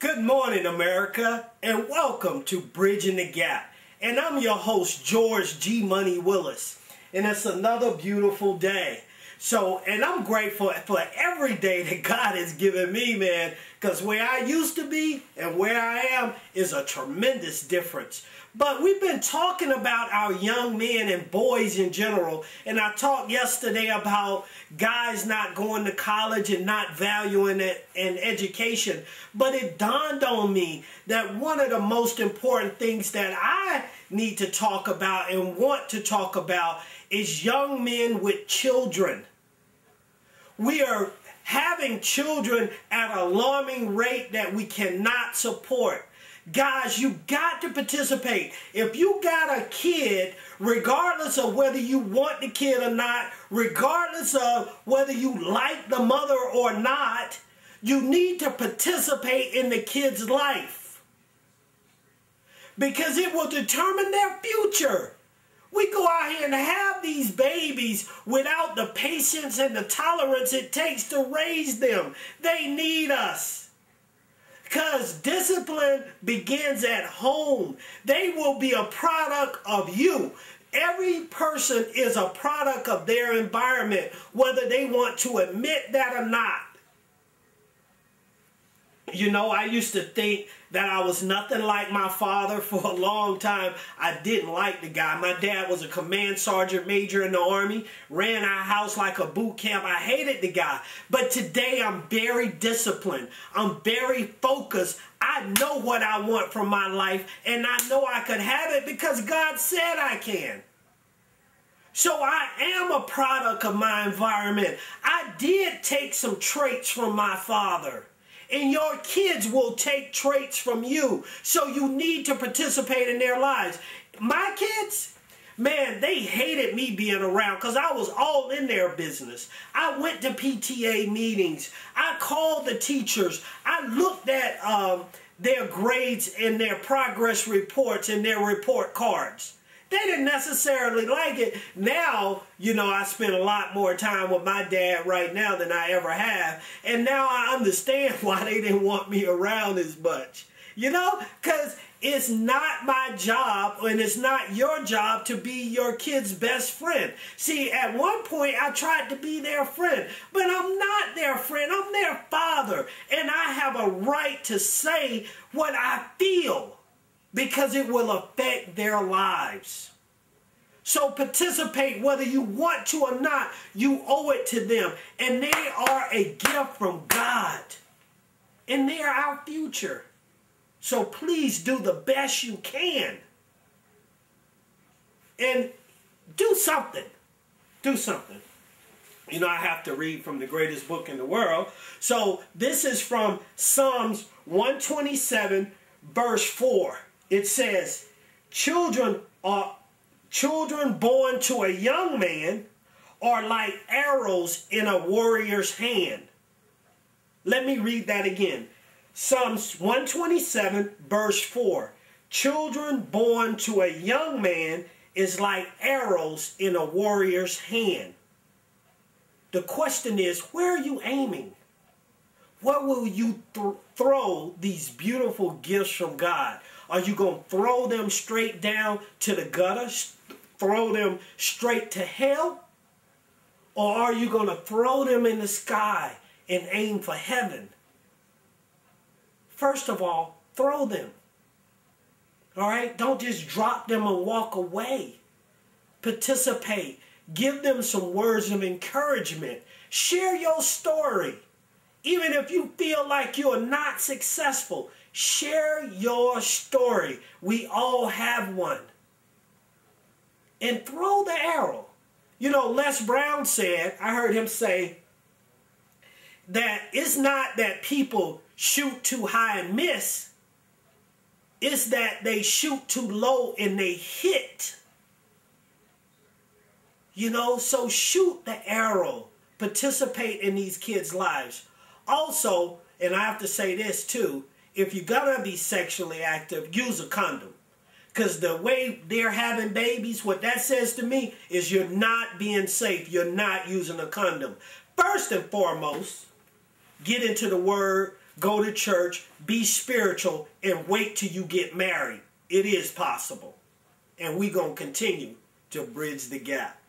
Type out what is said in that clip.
Good morning, America, and welcome to Bridging the Gap. And I'm your host, George G. Money Willis, and it's another beautiful day. And I'm grateful for every day that God has given me, man, because where I used to be and where I am is a tremendous difference. But we've been talking about our young men and boys in general, and I talked yesterday about guys not going to college and not valuing it in education. But it dawned on me that one of the most important things that I need to talk about and want to talk about is young men with children. We are having children at an alarming rate that we cannot support. Guys, you got to participate. If you got a kid, regardless of whether you want the kid or not, regardless of whether you like the mother or not, you need to participate in the kid's life, because it will determine their future. We go out here and have these babies without the patience and the tolerance it takes to raise them. They need us. Because discipline begins at home. They will be a product of you. Every person is a product of their environment, whether they want to admit that or not. You know, I used to think that I was nothing like my father for a long time. I didn't like the guy. My dad was a command sergeant major in the Army, ran our house like a boot camp. I hated the guy. But today I'm very disciplined. I'm very focused. I know what I want from my life, and I know I could have it because God said I can. So I am a product of my environment. I did take some traits from my father. And your kids will take traits from you. So you need to participate in their lives. My kids, man, they hated me being around because I was all in their business. I went to PTA meetings. I called the teachers. I looked at their grades and their progress reports and their report cards. They didn't necessarily like it. Now, you know, I spend a lot more time with my dad right now than I ever have. And now I understand why they didn't want me around as much. You know, because it's not my job and it's not your job to be your kid's best friend. See, at one point I tried to be their friend, but I'm not their friend. I'm their father. And I have a right to say what I feel, because it will affect their lives. So participate whether you want to or not. You owe it to them. And they are a gift from God. And they are our future. So please do the best you can. And do something. Do something. You know, I have to read from the greatest book in the world. So this is from Psalms 127, verse 4. It says, children born to a young man are like arrows in a warrior's hand. Let me read that again. Psalms 127, verse 4. Children born to a young man is like arrows in a warrior's hand. The question is, where are you aiming? What will you throw these beautiful gifts from God? Are you going to throw them straight down to the gutter? Throw them straight to hell? Or are you going to throw them in the sky and aim for heaven? First of all, throw them. All right? Don't just drop them and walk away. Participate. Give them some words of encouragement. Share your story. Even if you feel like you're not successful, share your story. We all have one. And throw the arrow. You know, Les Brown said, I heard him say, that it's not that people shoot too high and miss. It's that they shoot too low and they hit. You know, so shoot the arrow. Participate in these kids' lives. Also, and I have to say this too, if you're going to be sexually active, use a condom. Because the way they're having babies, what that says to me is you're not being safe. You're not using a condom. First and foremost, get into the Word. go to church, be spiritual, and wait till you get married. It is possible. And we're going to continue to bridge the gap.